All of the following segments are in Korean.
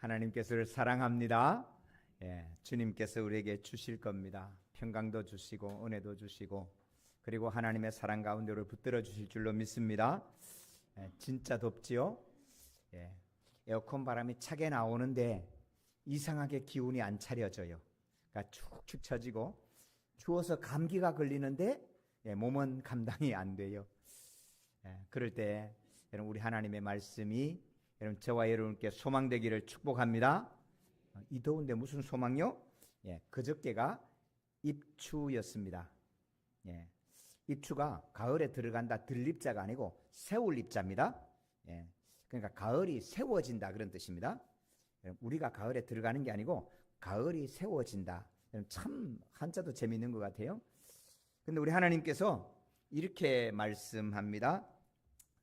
하나님께서를 사랑합니다. 주님께서 우리에게 주실 겁니다. 평강도 주시고 은혜도 주시고 그리고 하나님의 사랑 가운데로 붙들어 주실 줄로 믿습니다. 진짜 덥지요? 에어컨 바람이 차게 나오는데 이상하게 기운이 안 차려져요. 그러니까 축축 처지고 추워서 감기가 걸리는데 몸은 감당이 안 돼요. 그럴 때 여러분 우리 하나님의 말씀이 여러분 저와 여러분께 소망되기를 축복합니다. 이 더운데 무슨 소망요? 그저께가 입추였습니다. 입추가 가을에 들어간다 들립자가 아니고 세울 입자입니다. 그러니까 가을이 세워진다 그런 뜻입니다. 우리가 가을에 들어가는 게 아니고 가을이 세워진다. 참 한자도 재미있는 것 같아요. 근데 우리 하나님께서 이렇게 말씀합니다.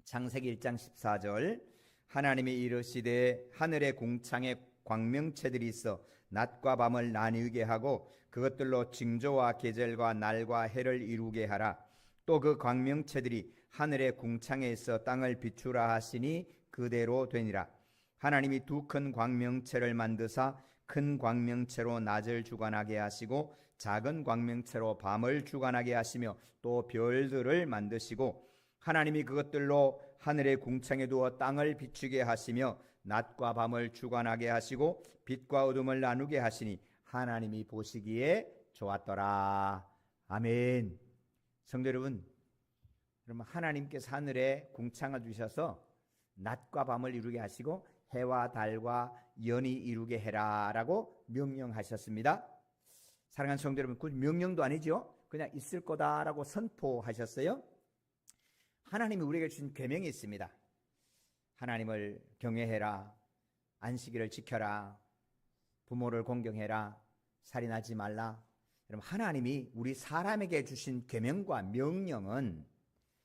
창세기 1장 14절 하나님이 이르시되 하늘의 공창에 광명체들이 있어 낮과 밤을 나뉘게 하고 그것들로 징조와 계절과 날과 해를 이루게 하라. 또 그 광명체들이 하늘의 궁창에 있어 땅을 비추라 하시니 그대로 되니라. 하나님이 두 큰 광명체를 만드사 큰 광명체로 낮을 주관하게 하시고 작은 광명체로 밤을 주관하게 하시며 또 별들을 만드시고 하나님이 그것들로 하늘의 궁창에 두어 땅을 비추게 하시며 낮과 밤을 주관하게 하시고 빛과 어둠을 나누게 하시니 하나님이 보시기에 좋았더라. 아멘. 성도 여러분, 하나님께서 하늘에 궁창을 주셔서 낮과 밤을 이루게 하시고 해와 달과 연이 이루게 해라라고 명령하셨습니다. 사랑하는 성도 여러분, 그 명령도 아니죠. 그냥 있을 거다라고 선포하셨어요. 하나님이 우리에게 주신 계명이 있습니다. 하나님을 경외해라, 안식일을 지켜라, 부모를 공경해라, 살인하지 말라. 여러분 하나님이 우리 사람에게 주신 계명과 명령은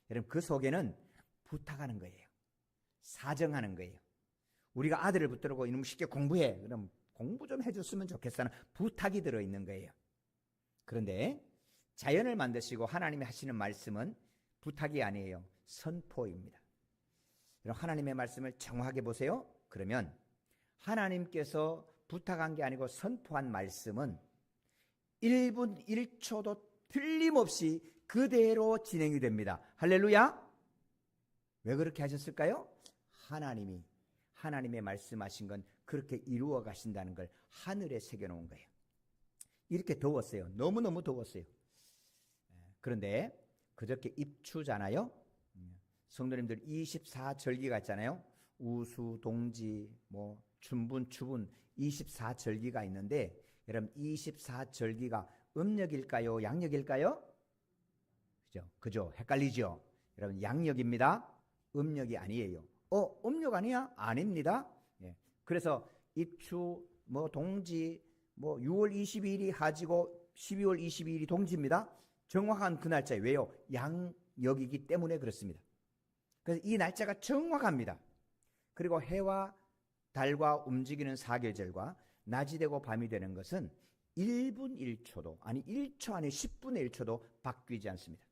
여러분 그 속에는 부탁하는 거예요. 사정하는 거예요. 우리가 아들을 붙들고 이놈 쉽게 공부해. 그럼 공부 좀 해줬으면 좋겠다는 부탁이 들어있는 거예요. 그런데 자연을 만드시고 하나님이 하시는 말씀은 부탁이 아니에요. 선포입니다. 여러분 하나님의 말씀을 정확하게 보세요. 그러면 하나님께서 부탁한 게 아니고 선포한 말씀은 1분 1초도 틀림없이 그대로 진행이 됩니다. 할렐루야. 왜 그렇게 하셨을까요? 하나님의 말씀하신 건 그렇게 이루어 가신다는 걸 하늘에 새겨놓은 거예요. 이렇게 더웠어요. 너무너무 더웠어요. 그런데 그저께 입추잖아요. 성도님들 24절기가 있잖아요. 우수, 동지, 춘분, 추분 24절기가 있는데 여러분 24절기가 음력일까요? 양력일까요? 그죠? 헷갈리죠? 여러분 양력입니다. 음력이 아니에요. 음력 아니야? 아닙니다. 그래서 입추, 동지, 6월 22일이 하지고 12월 22일이 동지입니다. 정확한 그 날짜에 왜요? 양력이기 때문에 그렇습니다. 그래서 이 날짜가 정확합니다. 그리고 해와 달과 움직이는 사계절과 낮이 되고 밤이 되는 것은 1분 1초도 아니 1초 아니 10분의 1초도 바뀌지 않습니다.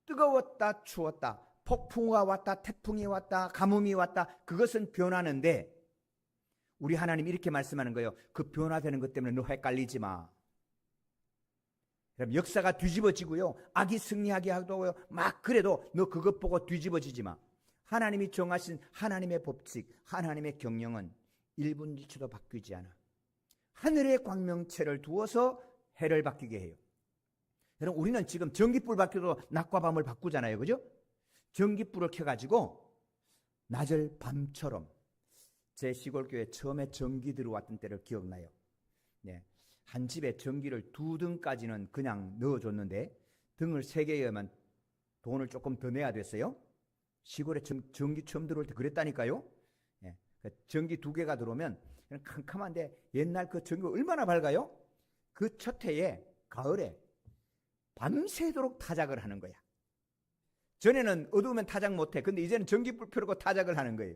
뜨거웠다 추웠다 폭풍우가 왔다 태풍이 왔다 가뭄이 왔다 그것은 변하는데 우리 하나님이 이렇게 말씀하는 거예요. 그 변화되는 것 때문에 너 헷갈리지 마. 역사가 뒤집어지고요. 악이 승리하게 하고요. 막 그래도 너 그것 보고 뒤집어지지 마. 하나님이 정하신 하나님의 법칙, 하나님의 경영은 1분 1초도 바뀌지 않아. 하늘의 광명체를 두어서 해를 바뀌게 해요. 여러분 우리는 지금 전기불 바뀌어도 낮과 밤을 바꾸잖아요. 그죠? 전기불을 켜가지고 낮을 밤처럼 제 시골교회 처음에 전기 들어왔던 때를 기억나요. 한 집에 전기를 2등까지는 그냥 넣어줬는데 등을 3개여면 돈을 조금 더 내야 됐어요. 시골에 전기 처음 들어올 때 그랬다니까요. 전기 2개가 들어오면 캄캄한데 옛날 그 전기가 얼마나 밝아요? 그 첫 해에 가을에 밤새도록 타작을 하는 거야. 전에는 어두우면 타작 못해. 근데 이제는 전기불 펴고 타작을 하는 거예요.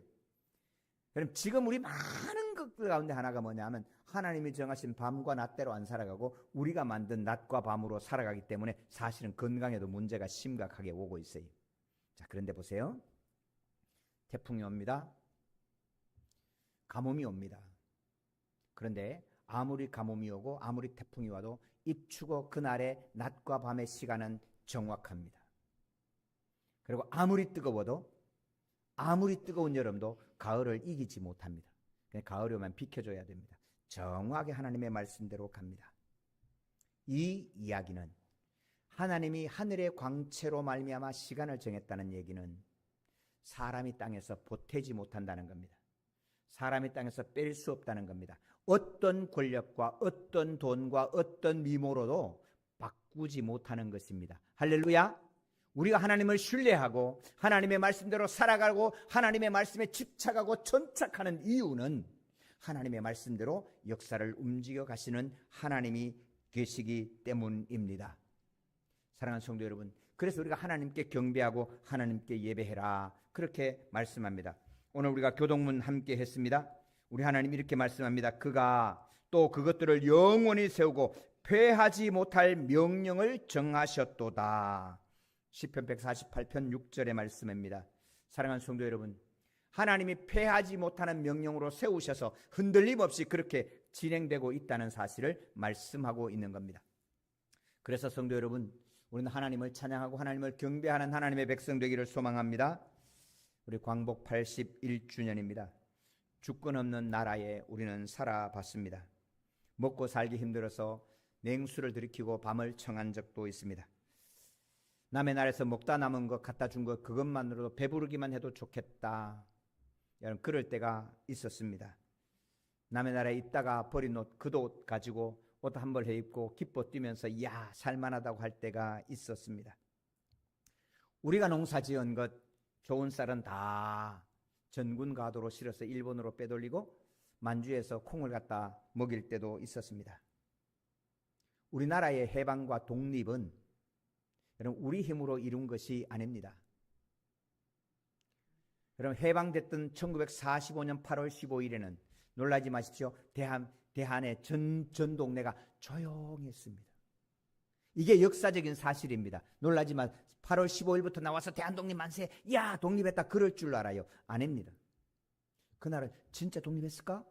그럼 지금 우리 많은 것들 가운데 하나가 뭐냐면 하나님이 정하신 밤과 낮대로 안 살아가고 우리가 만든 낮과 밤으로 살아가기 때문에 사실은 건강에도 문제가 심각하게 오고 있어요. 자, 그런데 보세요. 태풍이 옵니다. 가뭄이 옵니다. 그런데 아무리 가뭄이 오고 아무리 태풍이 와도 입추고 그날의 낮과 밤의 시간은 정확합니다. 그리고 아무리 뜨거워도 아무리 뜨거운 여름도 가을을 이기지 못합니다. 가을이 오면 비켜줘야 됩니다. 정확하게 하나님의 말씀대로 갑니다. 이 이야기는 하나님이 하늘의 광채로 말미암아 시간을 정했다는 얘기는 사람이 땅에서 보태지 못한다는 겁니다. 사람이 땅에서 뺄 수 없다는 겁니다. 어떤 권력과 어떤 돈과 어떤 미모로도 바꾸지 못하는 것입니다. 할렐루야! 우리가 하나님을 신뢰하고 하나님의 말씀대로 살아가고 하나님의 말씀에 집착하고 천착하는 이유는 하나님의 말씀대로 역사를 움직여 가시는 하나님이 계시기 때문입니다. 사랑하는 성도 여러분, 그래서 우리가 하나님께 경배하고 하나님께 예배해라, 그렇게 말씀합니다. 오늘 우리가 교동문 함께 했습니다. 우리 하나님 이렇게 말씀합니다. 그가 또 그것들을 영원히 세우고 폐하지 못할 명령을 정하셨도다. 시편 148편 6절의 말씀입니다. 사랑하는 성도 여러분, 하나님이 폐하지 못하는 명령으로 세우셔서 흔들림 없이 그렇게 진행되고 있다는 사실을 말씀하고 있는 겁니다. 그래서 성도 여러분, 우리는 하나님을 찬양하고 하나님을 경배하는 하나님의 백성 되기를 소망합니다. 우리 광복 81주년입니다. 주권 없는 나라에 우리는 살아봤습니다. 먹고 살기 힘들어서 냉수를 들이키고 밤을 청한 적도 있습니다. 남의 나라에서 먹다 남은 것 갖다 준 것 그것만으로도 배부르기만 해도 좋겠다, 여러분, 그럴 때가 있었습니다. 남의 나라에 있다가 버린 옷, 그 옷 가지고 옷 한 벌 해입고 기뻐 뛰면서 야, 살만하다고 할 때가 있었습니다. 우리가 농사지은 것 좋은 쌀은 다 전군 가도로 실어서 일본으로 빼돌리고 만주에서 콩을 갖다 먹일 때도 있었습니다. 우리나라의 해방과 독립은 여러분 우리 힘으로 이룬 것이 아닙니다. 여러분 해방됐던 1945년 8월 15일에는 놀라지 마십시오. 대한의 전 동네가 조용했습니다. 이게 역사적인 사실입니다. 놀라지 마. 8월 15일부터 나와서 대한독립 만세, 야 독립했다 그럴 줄 알아요? 아닙니다. 그날은 진짜 독립했을까?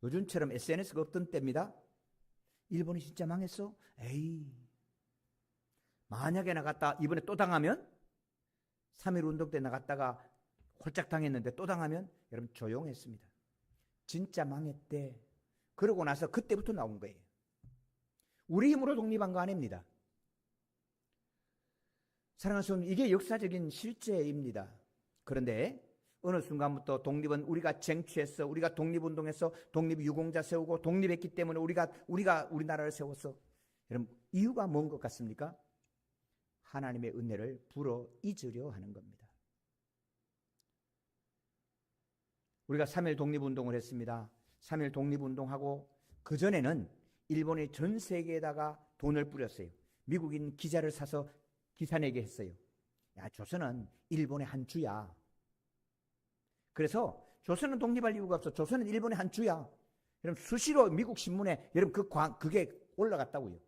요즘처럼 SNS가 없던 때입니다. 일본이 진짜 망했어? 에이, 만약에 나갔다 이번에 또 당하면, 3.1 운동 때 나갔다가 홀짝 당했는데 또 당하면, 여러분 조용했습니다. 진짜 망했대. 그러고 나서 그때부터 나온 거예요. 우리 힘으로 독립한 거 아닙니다. 사랑하는 성도, 이게 역사적인 실제입니다. 그런데 어느 순간부터 독립은 우리가 쟁취했어, 우리가 독립운동해서 독립유공자 세우고 독립했기 때문에 우리가 우리나라를 세웠어. 여러분 이유가 뭔 것 같습니까? 하나님의 은혜를 불어 잊으려 하는 겁니다. 우리가 3.1 독립운동을 했습니다. 3.1 독립운동하고 그전에는 일본이 전 세계에다가 돈을 뿌렸어요. 미국인 기자를 사서 기사 내게 했어요. 야, 조선은 일본의 한 주야. 그래서 조선은 독립할 이유가 없어. 조선은 일본의 한 주야. 여러분 수시로 미국 신문에 여러분 그게 올라갔다고요.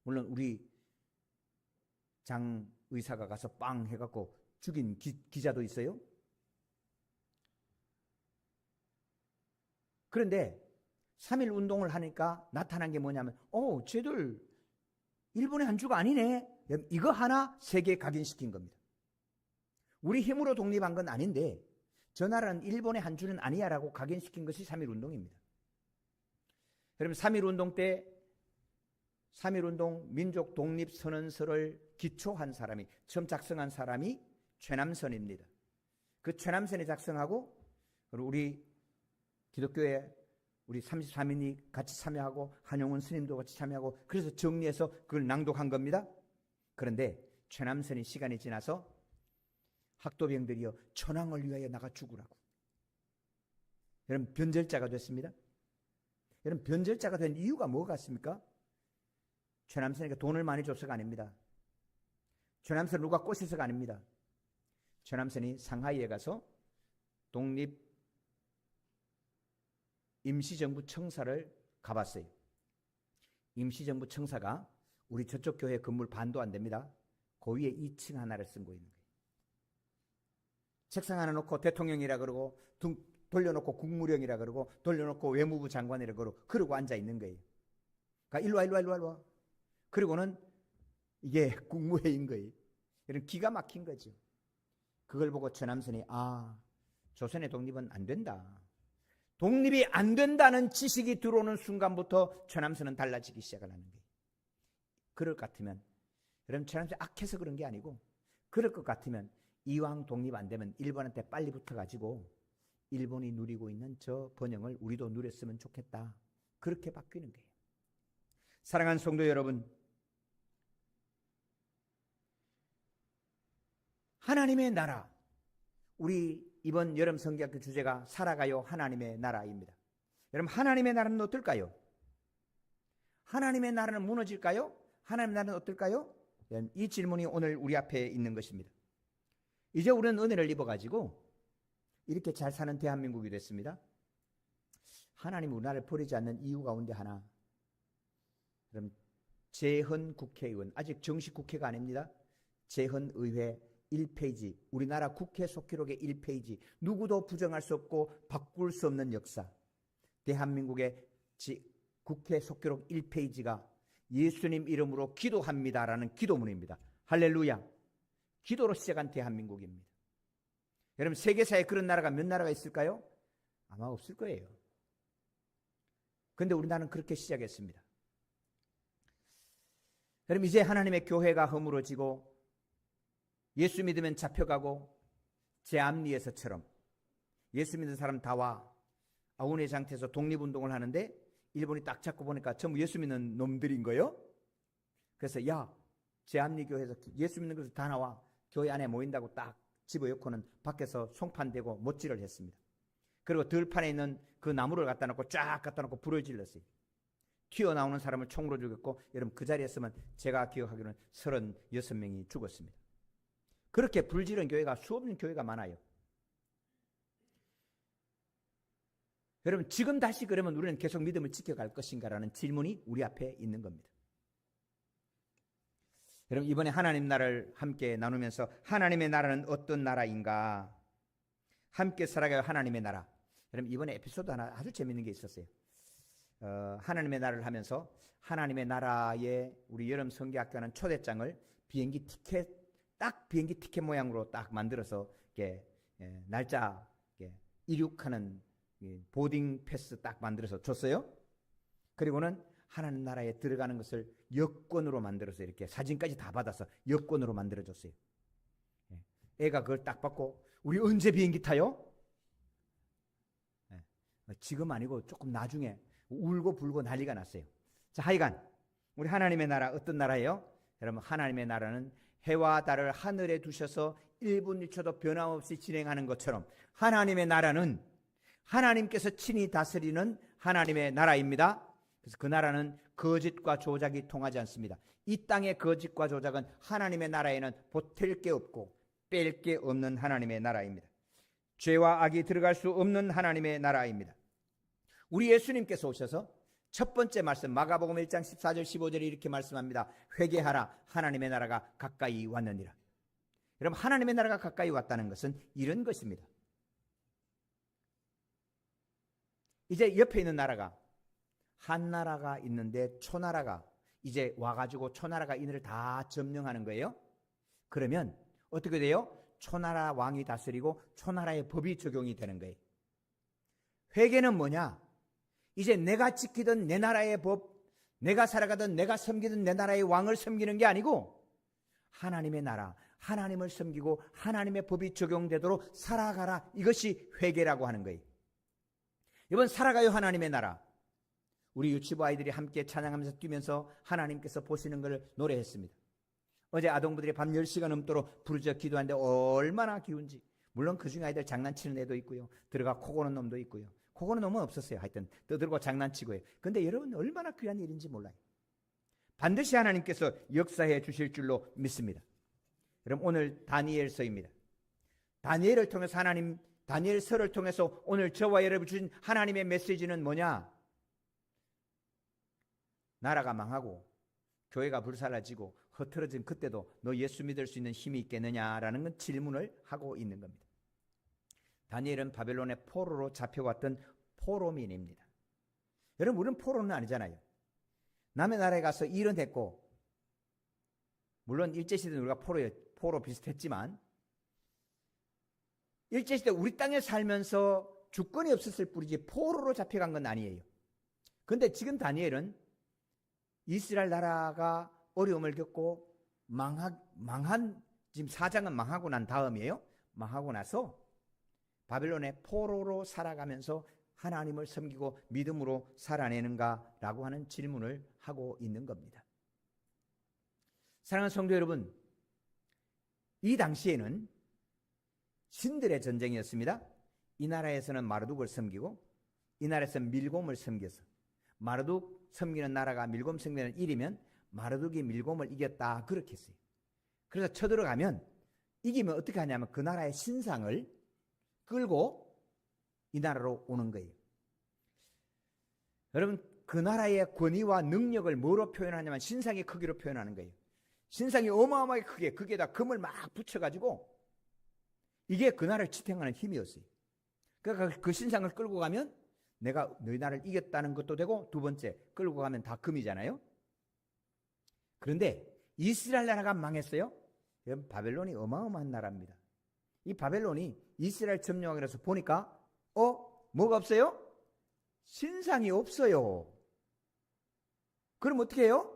물론 우리 장 의사가 가서 빵 해갖고 죽인 기자도 있어요. 그런데 3.1 운동을 하니까 나타난 게 뭐냐면, 쟤들 일본의 한 주가 아니네. 이거 하나 세계에 각인시킨 겁니다. 우리 힘으로 독립한 건 아닌데 저 나라는 일본의 한 주는 아니야라고 각인시킨 것이 3.1 운동입니다. 여러분 3.1 운동 때 3.1 운동 민족 독립 선언서를 기초한 사람이, 처음 작성한 사람이 최남선입니다. 그 최남선이 작성하고 우리 기독교에 우리 33인이 같이 참여하고 한용운 스님도 같이 참여하고 그래서 정리해서 그걸 낭독한 겁니다. 그런데 최남선이 시간이 지나서 학도병들이여 천황을 위하여 나가 죽으라고. 여러분 변절자가 됐습니다. 여러분 변절자가 된 이유가 뭐가 같습니까? 최남선에게 돈을 많이 줘서가 아닙니다. 최남선을 누가 꼬셔서가 아닙니다. 최남선이 상하이에 가서 독립 임시정부 청사를 가봤어요. 임시정부 청사가 우리 저쪽 교회 건물 반도 안 됩니다. 그 위에 2층 하나를 쓰고 있는 거예요. 책상 하나 놓고 대통령이라 그러고 돌려놓고 국무령이라 그러고 돌려놓고 외무부 장관이라 그러고 앉아 있는 거예요. 그러니까 일로 와. 그리고는 이게 국무회의인 거예요. 이런 기가 막힌 거죠. 그걸 보고 최남선이 조선의 독립은 안 된다. 독립이 안 된다는 지식이 들어오는 순간부터 최남선은 달라지기 시작을 하는 거예요. 그럴 것 같으면, 여러분 최남선이 악해서 그런 게 아니고, 그럴 것 같으면 이왕 독립 안 되면 일본한테 빨리 붙어가지고 일본이 누리고 있는 저 번영을 우리도 누렸으면 좋겠다. 그렇게 바뀌는 거예요. 사랑하는 성도 여러분, 하나님의 나라, 우리 이번 여름 성경학교 주제가 살아가요 하나님의 나라입니다. 여러분, 하나님의 나라는 어떨까요? 하나님의 나라는 무너질까요? 하나님의 나라는 어떨까요? 이 질문이 오늘 우리 앞에 있는 것입니다. 이제 우리는 은혜를 입어가지고 이렇게 잘 사는 대한민국이 됐습니다. 하나님이 우리나라를 버리지 않는 이유 가운데 하나, 그럼 재헌 국회의원, 아직 정식 국회가 아닙니다. 재헌 의회 1페이지, 우리나라 국회 속기록의 1페이지, 누구도 부정할 수 없고 바꿀 수 없는 역사. 대한민국의 국회 속기록 1페이지가 예수님 이름으로 기도합니다라는 기도문입니다. 할렐루야. 기도로 시작한 대한민국입니다. 여러분, 세계사에 그런 나라가 몇 나라가 있을까요? 아마 없을 거예요. 그런데 우리나라는 그렇게 시작했습니다. 여러분, 이제 하나님의 교회가 허물어지고 예수 믿으면 잡혀가고 제 앞리에서처럼 예수 믿는 사람 다 와. 아우네 상태에서 독립운동을 하는데 일본이 딱 잡고 보니까 전부 예수 믿는 놈들인 거예요. 그래서 제 앞리교회에서 예수 믿는 것을 다 나와. 교회 안에 모인다고 딱 집어넣고는 밖에서 송판되고 못질을 했습니다. 그리고 들판에 있는 그 나무를 갖다 놓고 쫙 갖다 놓고 불을 질렀어요. 튀어나오는 사람을 총으로 죽였고, 여러분 그 자리에 있으면 제가 기억하기로는 36명이 죽었습니다. 그렇게 불지른 교회가 수없는 교회가 많아요. 여러분, 지금 다시 그러면 우리는 계속 믿음을 지켜갈 것인가라는 질문이 우리 앞에 있는 겁니다. 여러분, 이번에 하나님 나라를 함께 나누면서 하나님의 나라는 어떤 나라인가? 함께 살아가요 하나님의 나라. 여러분, 이번에 에피소드 하나 아주 재밌는 게 있었어요. 하나님의 나라를 하면서 하나님의 나라에 우리 여름 성경학교는 초대장을 비행기 티켓 모양으로 딱 만들어서 이렇게 날짜 이륙하는 보딩 패스 딱 만들어서 줬어요. 그리고는 하나님 나라에 들어가는 것을 여권으로 만들어서 이렇게 사진까지 다 받아서 여권으로 만들어줬어요. 애가 그걸 딱 받고 우리 언제 비행기 타요? 지금 아니고 조금 나중에 울고 불고 난리가 났어요. 자, 하여간 우리 하나님의 나라 어떤 나라예요? 여러분, 하나님의 나라는 해와 달을 하늘에 두셔서 1분 1초도 변함없이 진행하는 것처럼 하나님의 나라는 하나님께서 친히 다스리는 하나님의 나라입니다. 그래서 그 나라는 거짓과 조작이 통하지 않습니다. 이 땅의 거짓과 조작은 하나님의 나라에는 보탤 게 없고 뺄 게 없는 하나님의 나라입니다. 죄와 악이 들어갈 수 없는 하나님의 나라입니다. 우리 예수님께서 오셔서 첫 번째 말씀 마가복음 1장 14절 15절에 이렇게 말씀합니다. 회개하라, 하나님의 나라가 가까이 왔느니라. 여러분, 하나님의 나라가 가까이 왔다는 것은 이런 것입니다. 이제 옆에 있는 나라가 한 나라가 있는데 초나라가 이제 와가지고 초나라가 이들을 다 점령하는 거예요. 그러면 어떻게 돼요? 초나라 왕이 다스리고 초나라의 법이 적용이 되는 거예요. 회개는 뭐냐? 이제 내가 지키던 내 나라의 법, 내가 살아가던 내가 섬기던 내 나라의 왕을 섬기는 게 아니고 하나님의 나라, 하나님을 섬기고 하나님의 법이 적용되도록 살아가라. 이것이 회개라고 하는 거예요. 이번 살아가요 하나님의 나라. 우리 유치부 아이들이 함께 찬양하면서 뛰면서 하나님께서 보시는 걸 노래했습니다. 어제 아동부들이 밤 10시간 넘도록 부르짖어 기도하는데 얼마나 기운지. 물론 그중에 아이들 장난치는 애도 있고요. 들어가 코 고는 놈도 있고요. 코 고는 놈은 없었어요. 하여튼 떠들고 장난치고요. 근데 여러분 얼마나 귀한 일인지 몰라요. 반드시 하나님께서 역사해 주실 줄로 믿습니다. 여러분, 오늘 다니엘서입니다. 다니엘을 통해서 다니엘서를 통해서 오늘 저와 여러분 주신 하나님의 메시지는 뭐냐? 나라가 망하고 교회가 불살라지고 흐트러진 그때도 너 예수 믿을 수 있는 힘이 있겠느냐라는 건 질문을 하고 있는 겁니다. 다니엘은 바벨론의 포로로 잡혀갔던 포로민입니다. 여러분, 우리는 포로는 아니잖아요. 남의 나라에 가서 일은 했고, 물론 일제시대는 우리가 포로 비슷했지만, 일제시대 우리 땅에 살면서 주권이 없었을 뿐이지 포로로 잡혀간 건 아니에요. 그런데 지금 다니엘은 이스라엘 나라가 어려움을 겪고 지금 사장은 망하고 난 다음이에요. 망하고 나서 바벨론의 포로로 살아가면서 하나님을 섬기고 믿음으로 살아내는가라고 하는 질문을 하고 있는 겁니다. 사랑하는 성도 여러분, 이 당시에는 신들의 전쟁이었습니다. 이 나라에서는 마르둑을 섬기고 이 나라에서는 밀곰을 섬겨서 마르둑 섬기는 나라가 밀곰 섬기는 1이면 마르둑이 밀곰을 이겼다 그렇게 했어요. 그래서 쳐들어가면 이기면 어떻게 하냐면 그 나라의 신상을 끌고 이 나라로 오는 거예요. 여러분, 그 나라의 권위와 능력을 뭐로 표현하냐면 신상의 크기로 표현하는 거예요. 신상이 어마어마하게 크게 거기에다 금을 막 붙여가지고 이게 그 나라를 지탱하는 힘이었어요. 그러니까 그 신상을 끌고 가면 내가 너희 나라를 이겼다는 것도 되고, 두 번째 끌고 가면 다 금이잖아요. 그런데 이스라엘 나라가 망했어요. 바벨론이 어마어마한 나라입니다. 이 바벨론이 이스라엘 점령하기 위해서 보니까 뭐가 없어요? 신상이 없어요. 그럼 어떻게 해요?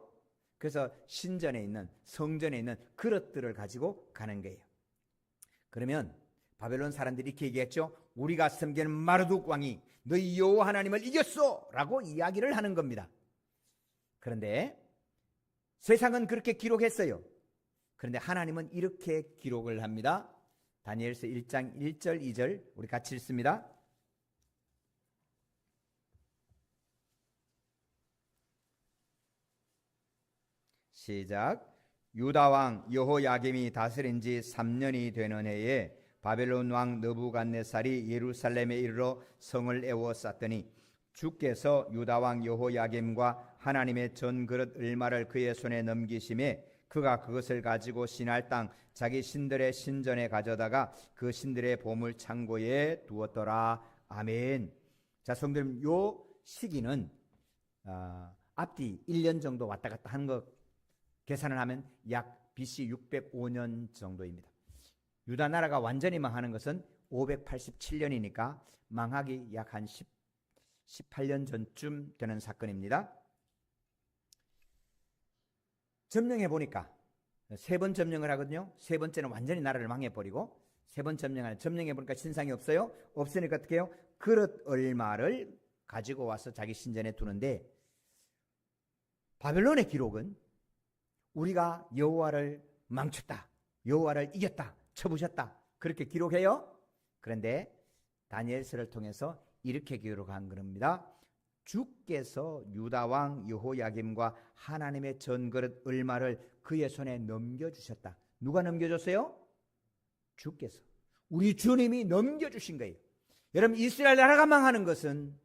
그래서 신전에 있는, 성전에 있는 그릇들을 가지고 가는 거예요. 그러면 바벨론 사람들이 이렇게 얘기했죠. 우리가 섬기는 마르둑 왕이 너희 여호와 하나님을 이겼어 라고 이야기를 하는 겁니다. 그런데 세상은 그렇게 기록했어요. 그런데 하나님은 이렇게 기록을 합니다. 다니엘서 1장 1절 2절 우리 같이 읽습니다. 시작. 유다 왕 여호야김이 다스린 지 3년이 되는 해에 바벨론 왕 느부갓네살이 예루살렘에 이르러 성을 에워쌌더니 주께서 유다 왕 여호야김과 하나님의 전그릇 을마를 그의 손에 넘기심에 그가 그것을 가지고 신할 땅 자기 신들의 신전에 가져다가 그 신들의 보물 창고에 두었더라. 아멘. 자, 성도님, 요 시기는 앞뒤 1년 정도 왔다 갔다 하는 것 계산을 하면 약 BC 605년 정도입니다. 유다 나라가 완전히 망하는 것은 587년이니까 망하기 약 한 18년 전쯤 되는 사건입니다. 점령해 보니까 세 번 점령을 하거든요. 세 번째는 완전히 나라를 망해버리고, 세 번 점령해 보니까 신상이 없어요. 없으니까 어떻게 해요? 그릇 얼마를 가지고 와서 자기 신전에 두는데, 바벨론의 기록은 우리가 여호와를 망쳤다, 여호와를 이겼다, 쳐부셨다 그렇게 기록해요. 그런데 다니엘서를 통해서 이렇게 기록한 겁니다. 주께서 유다 왕 여호야김과 하나님의 전그릇 을마를 그의 손에 넘겨주셨다. 누가 넘겨줬어요? 주께서, 우리 주님이 넘겨주신 거예요. 여러분, 이스라엘 나라가 망하는 것은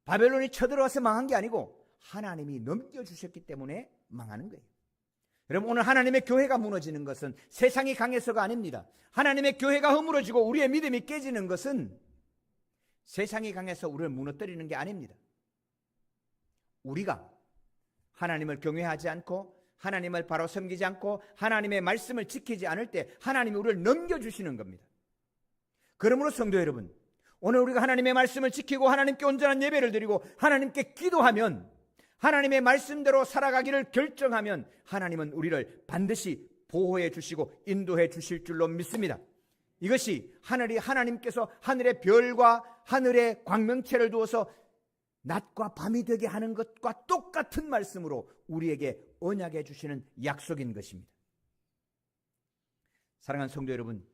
바벨론이 쳐들어와서 망한 게 아니고 하나님이 넘겨주셨기 때문에 망하는 거예요. 여러분, 오늘 하나님의 교회가 무너지는 것은 세상이 강해서가 아닙니다. 하나님의 교회가 허물어지고 우리의 믿음이 깨지는 것은 세상이 강해서 우리를 무너뜨리는 게 아닙니다. 우리가 하나님을 경외하지 않고 하나님을 바로 섬기지 않고 하나님의 말씀을 지키지 않을 때 하나님이 우리를 넘겨주시는 겁니다. 그러므로 성도 여러분, 오늘 우리가 하나님의 말씀을 지키고 하나님께 온전한 예배를 드리고 하나님께 기도하면, 하나님의 말씀대로 살아가기를 결정하면 하나님은 우리를 반드시 보호해 주시고 인도해 주실 줄로 믿습니다. 이것이 하나님께서 하늘의 별과 하늘의 광명체를 두어서 낮과 밤이 되게 하는 것과 똑같은 말씀으로 우리에게 언약해 주시는 약속인 것입니다. 사랑하는 성도 여러분,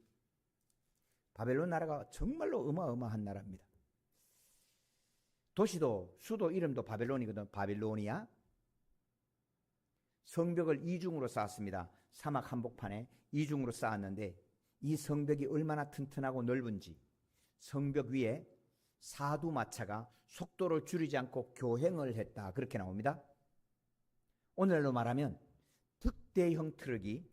바벨론 나라가 정말로 어마어마한 나라입니다. 도시도, 수도 이름도 바벨론이거든. 바빌로니아. 성벽을 이중으로 쌓았습니다. 사막 한복판에 이중으로 쌓았는데 이 성벽이 얼마나 튼튼하고 넓은지, 성벽 위에 사두마차가 속도를 줄이지 않고 교행을 했다, 그렇게 나옵니다. 오늘날로 말하면 특대형 트럭이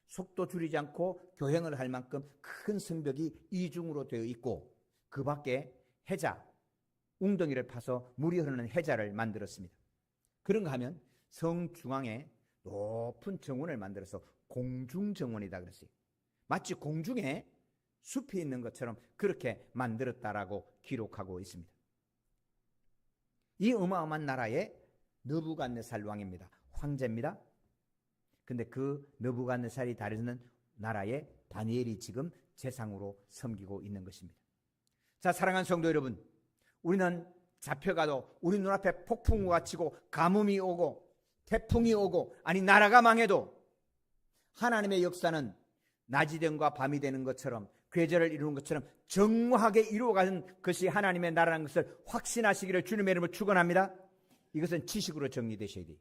속도 줄이지 않고 교행을 할 만큼 큰 성벽이 이중으로 되어 있고 그 밖에 해자, 웅덩이를 파서 물이 흐르는 해자를 만들었습니다. 그런가 하면 성 중앙에 높은 정원을 만들어서 공중정원이다 그랬어요. 마치 공중에 숲이 있는 것처럼 그렇게 만들었다라고 기록하고 있습니다. 이 어마어마한 나라의 느부갓네살 왕입니다. 황제입니다. 근데 그 느부갓네살이 다루는 나라의 다니엘이 지금 제상으로 섬기고 있는 것입니다. 자, 사랑하는 성도 여러분, 우리는 잡혀가도 우리 눈앞에 폭풍우가 치고 가뭄이 오고 태풍이 오고 아니 나라가 망해도 하나님의 역사는 낮이 되는과 밤이 되는 것처럼 계절을 이루는 것처럼 정확하게 이루어가는 것이 하나님의 나라라는 것을 확신하시기를 주님의 이름으로 축원합니다. 이것은 지식으로 정리되셔야 돼요.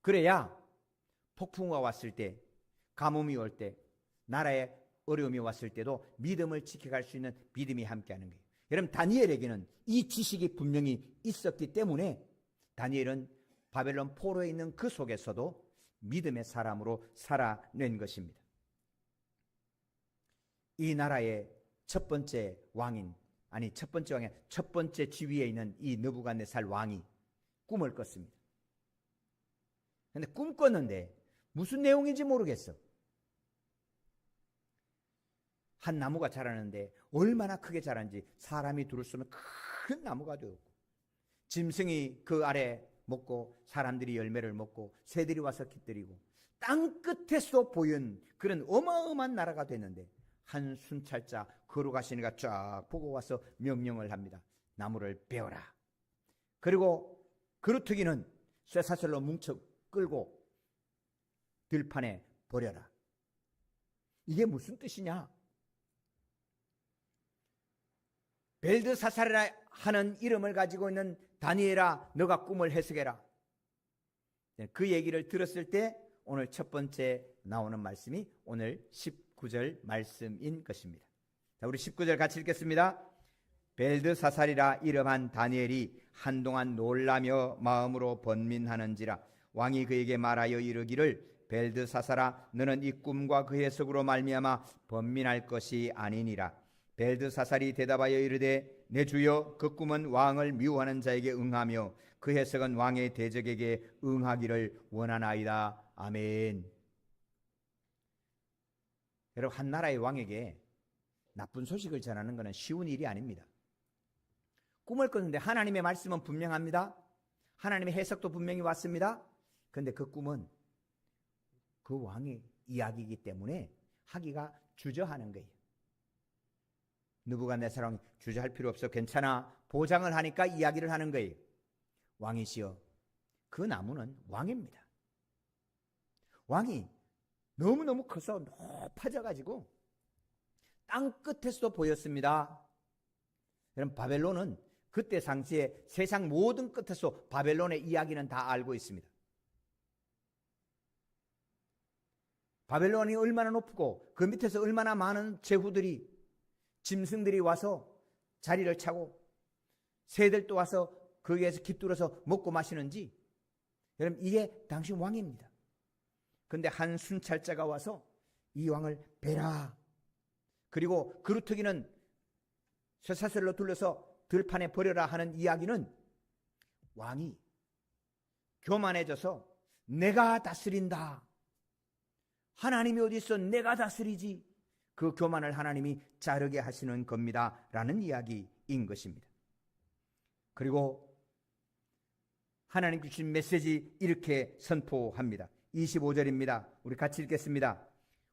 그래야 폭풍우가 왔을 때, 가뭄이 올 때, 나라에 어려움이 왔을 때도 믿음을 지켜갈 수 있는 믿음이 함께하는 거예요. 여러분, 다니엘에게는 이 지식이 분명히 있었기 때문에 다니엘은 바벨론 포로에 있는 그 속에서도 믿음의 사람으로 살아낸 것입니다. 이 나라의 첫 번째 왕인, 아니 첫 번째 왕의 첫 번째 지위에 있는 이 느부갓네살 왕이 꿈을 꿨습니다. 그런데 꿈 꿨는데 무슨 내용인지 모르겠어. 한 나무가 자라는데 얼마나 크게 자란지 사람이 두를 수 없는 큰 나무가 되었고 짐승이 그 아래 먹고 사람들이 열매를 먹고 새들이 와서 깃들이고 땅 끝에서 보인 그런 어마어마한 나라가 됐는데 한 순찰자 걸어가시는 이가 쫙 보고 와서 명령을 합니다. 나무를 베어라. 그리고 그루터기는 쇠사슬로 뭉쳐 끌고 들판에 버려라. 이게 무슨 뜻이냐? 벨드사살이라 하는 이름을 가지고 있는 다니엘아, 너가 꿈을 해석해라. 그 얘기를 들었을 때 오늘 첫 번째 나오는 말씀이 오늘 19절 말씀인 것입니다. 자, 우리 19절 같이 읽겠습니다. 벨드사살이라 이름한 다니엘이 한동안 놀라며 마음으로 번민하는지라 왕이 그에게 말하여 이르기를 벨드사살아 너는 이 꿈과 그 해석으로 말미암아 번민할 것이 아니니라. 벨드사살이 대답하여 이르되 내 주여 그 꿈은 왕을 미워하는 자에게 응하며 그 해석은 왕의 대적에게 응하기를 원하나이다. 아멘. 여러분, 한 나라의 왕에게 나쁜 소식을 전하는 것은 쉬운 일이 아닙니다. 꿈을 꿨는데 하나님의 말씀은 분명합니다. 하나님의 해석도 분명히 왔습니다. 그런데 그 꿈은 그 왕의 이야기이기 때문에 하기가 주저하는 거예요. 느부갓네살 왕이 주저할 필요 없어, 괜찮아, 보장을 하니까 이야기를 하는 거예요. 왕이시여, 그 나무는 왕입니다. 왕이 너무너무 커서 높아져가지고 땅 끝에서도 보였습니다. 여러분, 바벨론은 그때 당시에 세상 모든 끝에서 바벨론의 이야기는 다 알고 있습니다. 바벨론이 얼마나 높고 그 밑에서 얼마나 많은 제후들이, 짐승들이 와서 자리를 차고 새들도 와서 거기에서 깃들어서 먹고 마시는지, 여러분, 이게 당시 왕입니다. 그런데 한 순찰자가 와서 이 왕을 베라. 그리고 그루터기는 쇠사슬로 둘러서 들판에 버려라 하는 이야기는 왕이 교만해져서 내가 다스린다, 하나님이 어디 있어, 내가 다스리지, 그 교만을 하나님이 자르게 하시는 겁니다 라는 이야기인 것입니다. 그리고 하나님 주신 메시지 이렇게 선포합니다. 25절입니다. 우리 같이 읽겠습니다.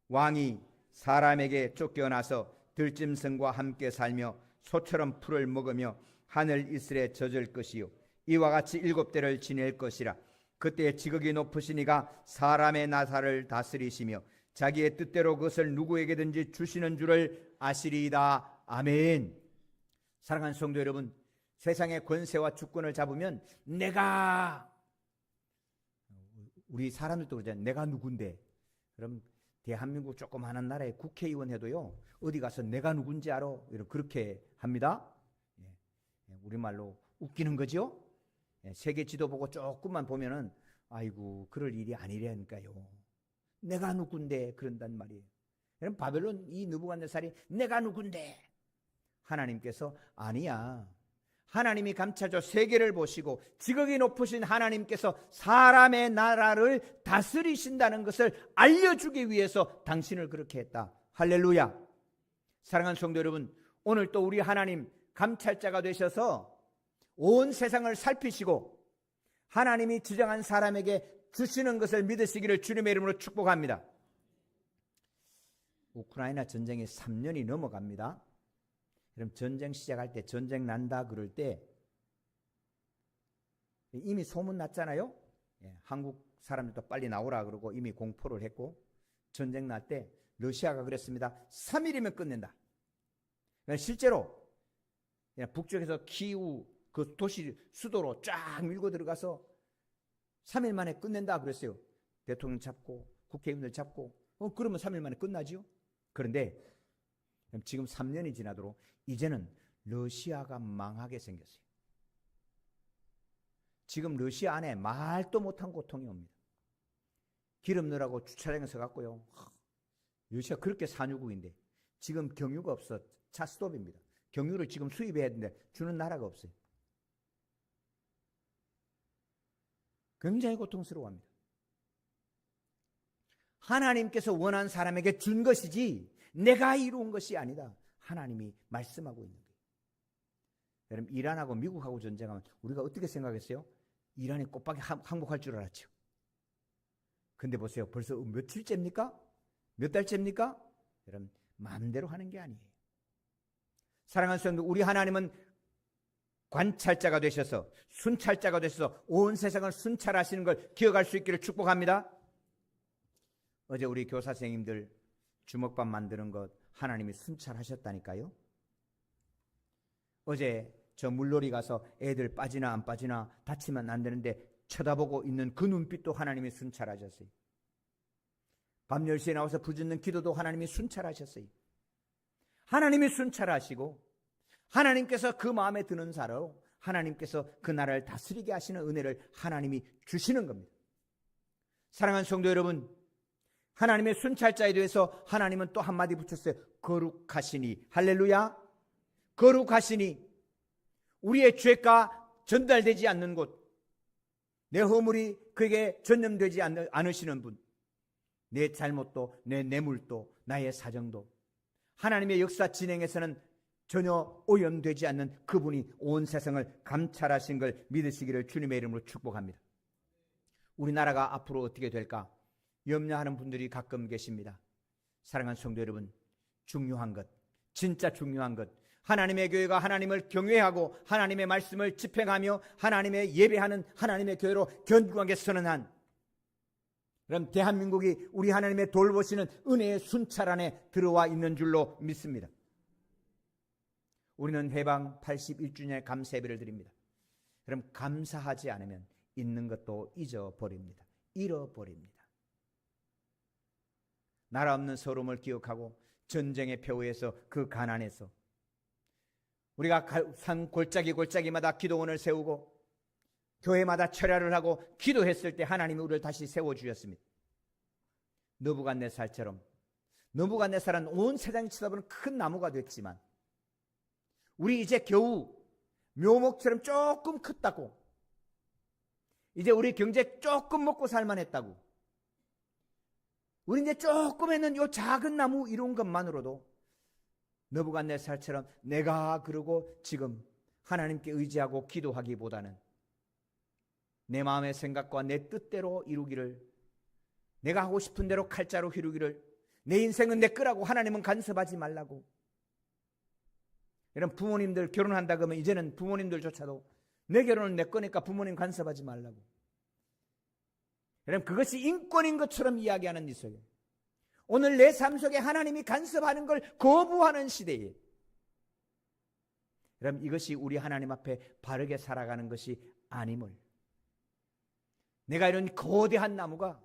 왕이 사람에게 쫓겨나서 들짐승과 함께 살며 소처럼 풀을 먹으며 하늘 이슬에 젖을 것이요 이와 같이 7대를 지낼 것이라. 그때 지극히 높으신 이가 사람의 나사를 다스리시며 자기의 뜻대로 그것을 누구에게든지 주시는 줄을 아시리이다. 아멘. 사랑하는 성도 여러분, 세상의 권세와 주권을 잡으면 우리 사람들도 그러잖아요. 내가 누군데? 그럼 대한민국 조그마한 나라의 국회의원 해도요, 어디 가서 내가 누군지 알아? 그렇게 합니다. 우리말로 웃기는 거죠. 세계 지도 보고 조금만 보면은 아이고, 그럴 일이 아니라니까요. 내가 누군데 그런단 말이에요. 여러분, 바벨론 이 느부갓네살이 내가 누군데? 하나님께서 아니야. 하나님이 감찰조 세계를 보시고 지극히 높으신 하나님께서 사람의 나라를 다스리신다는 것을 알려주기 위해서 당신을 그렇게 했다. 할렐루야. 사랑하는 성도 여러분, 오늘 또 우리 하나님 감찰자가 되셔서 온 세상을 살피시고 하나님이 지정한 사람에게 주시는 것을 믿으시기를 주님의 이름으로 축복합니다. 우크라이나 전쟁이 3년이 넘어갑니다. 그럼 전쟁 시작할 때, 전쟁 난다 그럴 때 이미 소문 났잖아요. 한국 사람들도 빨리 나오라 그러고 이미 공포를 했고, 전쟁 날 때 러시아가 그랬습니다. 3일이면 끝낸다. 실제로 북쪽에서 키우 그 도시 수도로 쫙 밀고 들어가서 3일 만에 끝낸다 그랬어요. 대통령 잡고 국회의원들 잡고 그러면 3일 만에 끝나지요. 그런데 지금 3년이 지나도록 이제는 러시아가 망하게 생겼어요. 지금 러시아 안에 말도 못한 고통이 옵니다. 기름 넣으라고 주차장에 서갔고요. 러시아 그렇게 산유국인데 지금 경유가 없어. 차 스톱입니다. 경유를 지금 수입해야 되는데 주는 나라가 없어요. 굉장히 고통스러워합니다. 하나님께서 원한 사람에게 준 것이지 내가 이루은 것이 아니다. 하나님이 말씀하고 있는 거예요. 여러분, 이란하고 미국하고 전쟁하면 우리가 어떻게 생각했어요? 이란이 꽃박이 항복할 줄 알았죠. 근데 보세요. 벌써 며칠째입니까? 몇 달째입니까? 여러분, 마음대로 하는 게 아니에요. 사랑하는 성도, 우리 하나님은 관찰자가 되셔서 순찰자가 되셔서 온 세상을 순찰하시는 걸 기억할 수 있기를 축복합니다. 어제 우리 교사 선생님들 주먹밥 만드는 것 하나님이 순찰하셨다니까요. 어제 저 물놀이 가서 애들 빠지나 안 빠지나 다치면 안 되는데 쳐다보고 있는 그 눈빛도 하나님이 순찰하셨어요. 밤 10시에 나와서 부짖는 기도도 하나님이 순찰하셨어요. 하나님이 순찰하시고 하나님께서 그 마음에 드는 사로 하나님께서 그 나라를 다스리게 하시는 은혜를 하나님이 주시는 겁니다. 사랑하는 성도 여러분, 하나님의 순찰자에 대해서 하나님은 또 한마디 붙였어요. 거룩하시니. 할렐루야. 거룩하시니. 우리의 죄가 전달되지 않는 곳, 내 허물이 그에게 전염되지 않으시는 분, 내 잘못도 내 뇌물도 나의 사정도 하나님의 역사 진행에서는 전혀 오염되지 않는 그분이 온 세상을 감찰하신 걸 믿으시기를 주님의 이름으로 축복합니다. 우리나라가 앞으로 어떻게 될까 염려하는 분들이 가끔 계십니다. 사랑하는 성도 여러분, 중요한 것, 진짜 중요한 것, 하나님의 교회가 하나님을 경외하고 하나님의 말씀을 집행하며 하나님의 예배하는 하나님의 교회로 견고하게 선언한, 그럼 대한민국이 우리 하나님의 돌보시는 은혜의 순찰 안에 들어와 있는 줄로 믿습니다. 우리는 해방 81주년의 감사 예배를 드립니다. 그럼 감사하지 않으면 있는 것도 잊어버립니다. 잃어버립니다. 나라 없는 서름을 기억하고 전쟁의 표에서 그 가난에서 우리가 산 골짜기마다 기도원을 세우고 교회마다 철야를 하고 기도했을 때 하나님이 우리를 다시 세워주셨습니다. 느부갓네살처럼, 느부갓네살은 온 세상이 쳐다보는 큰 나무가 됐지만 우리 이제 겨우 묘목처럼 조금 컸다고, 이제 우리 경제 조금 먹고 살만했다고, 우리 이제 조금 했는 이 작은 나무 이룬 것만으로도 느부갓네살처럼 내가 그러고 지금 하나님께 의지하고 기도하기보다는 내 마음의 생각과 내 뜻대로 이루기를, 내가 하고 싶은 대로 칼자루 휘루기를, 내 인생은 내 거라고 하나님은 간섭하지 말라고. 이런 부모님들 결혼한다 그러면 이제는 부모님들조차도 내 결혼은 내 거니까 부모님 간섭하지 말라고. 여러분, 그것이 인권인 것처럼 이야기하는 이 속에 오늘 내 삶 속에 하나님이 간섭하는 걸 거부하는 시대에, 여러분, 이것이 우리 하나님 앞에 바르게 살아가는 것이 아님을, 내가 이런 거대한 나무가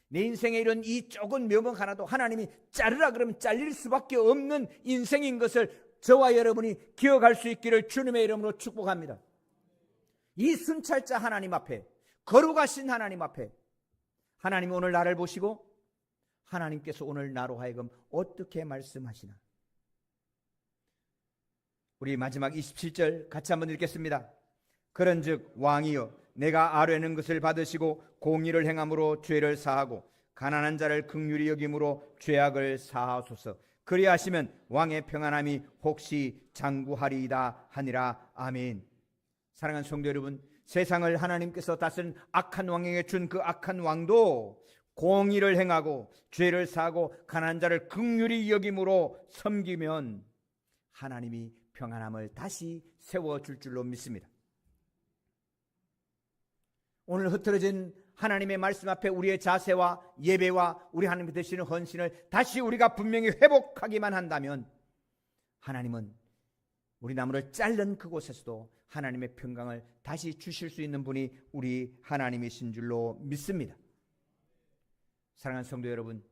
내 인생에 이런 이 적은 묘목 하나도 하나님이 자르라 그러면 잘릴 수밖에 없는 인생인 것을 저와 여러분이 기억할 수 있기를 주님의 이름으로 축복합니다. 이 순찰자 하나님 앞에, 거룩하신 하나님 앞에 하나님이 오늘 나를 보시고 하나님께서 오늘 나로 하여금 어떻게 말씀하시나? 우리 마지막 27절 같이 한번 읽겠습니다. 그런즉 왕이여 내가 아뢰는 것을 받으시고 공의를 행함으로 죄를 사하고 가난한 자를 긍휼히 여김으로 죄악을 사하소서. 그리하시면 왕의 평안함이 혹시 장구하리이다 하니라. 아멘. 사랑하는 성도 여러분, 세상을 하나님께서 다스린 악한 왕에게 준 그 악한 왕도 공의를 행하고 죄를 사하고 가난한 자를 긍휼히 여김으로 섬기면 하나님이 평안함을 다시 세워줄 줄로 믿습니다. 오늘 흐트러진 하나님의 말씀 앞에 우리의 자세와 예배와 우리 하나님께 되시는 헌신을 다시 우리가 분명히 회복하기만 한다면 하나님은 우리 나무를 자른 그곳에서도 하나님의 평강을 다시 주실 수 있는 분이 우리 하나님이신 줄로 믿습니다. 사랑하는 성도 여러분,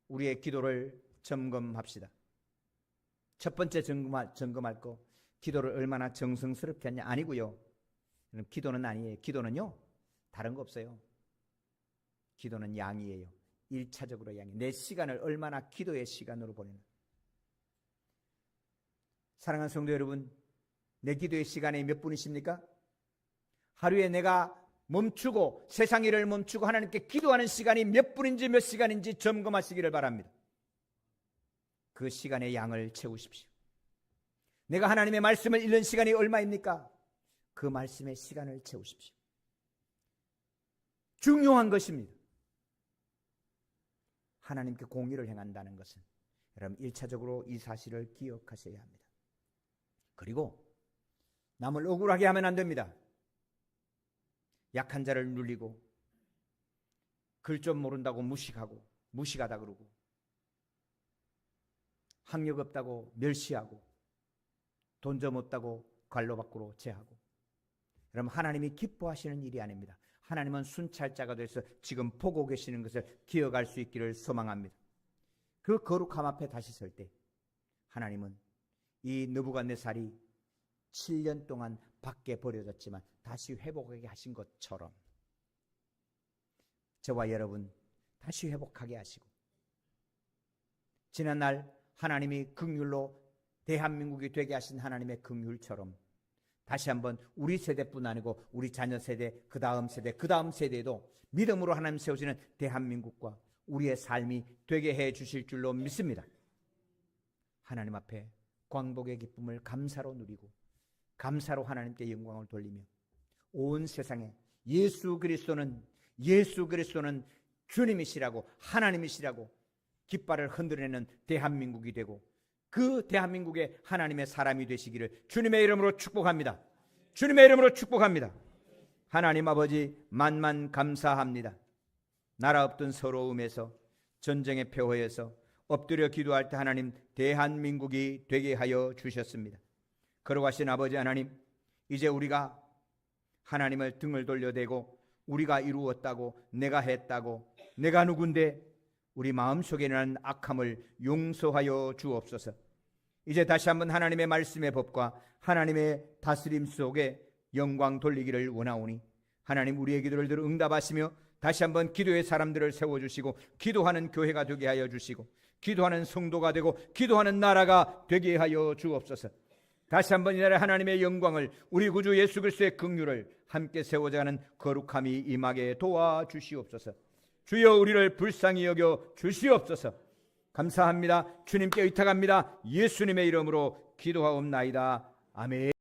우리의 기도를 점검합시다. 첫 번째 점검할 거, 기도를 얼마나 정성스럽게 하냐? 아니고요. 기도는 아니에요. 기도는요, 다른 거 없어요. 기도는 양이에요. 1차적으로 양이. 내 시간을 얼마나 기도의 시간으로 보내나. 사랑하는 성도 여러분, 내 기도의 시간이 몇 분이십니까? 하루에 내가 멈추고 세상 일을 멈추고 하나님께 기도하는 시간이 몇 분인지 몇 시간인지 점검하시기를 바랍니다. 그 시간의 양을 채우십시오. 내가 하나님의 말씀을 읽는 시간이 얼마입니까? 그 말씀의 시간을 채우십시오. 중요한 것입니다. 하나님께 공의를 행한다는 것은 여러분 1차적으로 이 사실을 기억하셔야 합니다. 그리고 남을 억울하게 하면 안 됩니다. 약한 자를 눌리고 글 좀 모른다고 무식하다 그러고 학력 없다고 멸시하고 돈 좀 없다고 관로 밖으로 제하고. 여러분, 하나님이 기뻐하시는 일이 아닙니다. 하나님은 순찰자가 돼서 지금 보고 계시는 것을 기억할 수 있기를 소망합니다. 그 거룩함 앞에 다시 설 때 하나님은 이 느부갓네살이 7년 동안 밖에 버려졌지만 다시 회복하게 하신 것처럼 저와 여러분 다시 회복하게 하시고, 지난날 하나님이 긍휼로 대한민국이 되게 하신 하나님의 긍휼처럼 다시 한번 우리 세대뿐 아니고 우리 자녀 세대, 그 다음 세대, 그 다음 세대에도 믿음으로 하나님 세우시는 대한민국과 우리의 삶이 되게 해 주실 줄로 믿습니다. 하나님 앞에 광복의 기쁨을 감사로 누리고 감사로 하나님께 영광을 돌리며 온 세상에 예수 그리스도는 주님이시라고 하나님이시라고 깃발을 흔들어내는 대한민국이 되고 그 대한민국의 하나님의 사람이 되시기를 주님의 이름으로 축복합니다. 주님의 이름으로 축복합니다. 하나님 아버지 만만 감사합니다. 나라 없던 서러움에서 전쟁의 폐허에서 엎드려 기도할 때 하나님 대한민국이 되게 하여 주셨습니다. 걸어가신 아버지 하나님, 이제 우리가 하나님을 등을 돌려대고 우리가 이루었다고, 내가 했다고, 내가 누군데 우리 마음속에 있는 악함을 용서하여 주옵소서. 이제 다시 한번 하나님의 말씀의 법과 하나님의 다스림 속에 영광 돌리기를 원하오니 하나님 우리의 기도를 들어 응답하시며 다시 한번 기도의 사람들을 세워주시고 기도하는 교회가 되게 하여 주시고 기도하는 성도가 되고 기도하는 나라가 되게 하여 주옵소서. 다시 한번 이 나라 하나님의 영광을, 우리 구주 예수 그리스도의 긍휼을 함께 세워가는 거룩함이 임하게 도와주시옵소서. 주여 우리를 불쌍히 여겨 주시옵소서. 감사합니다. 주님께 의탁합니다. 예수님의 이름으로 기도하옵나이다. 아멘.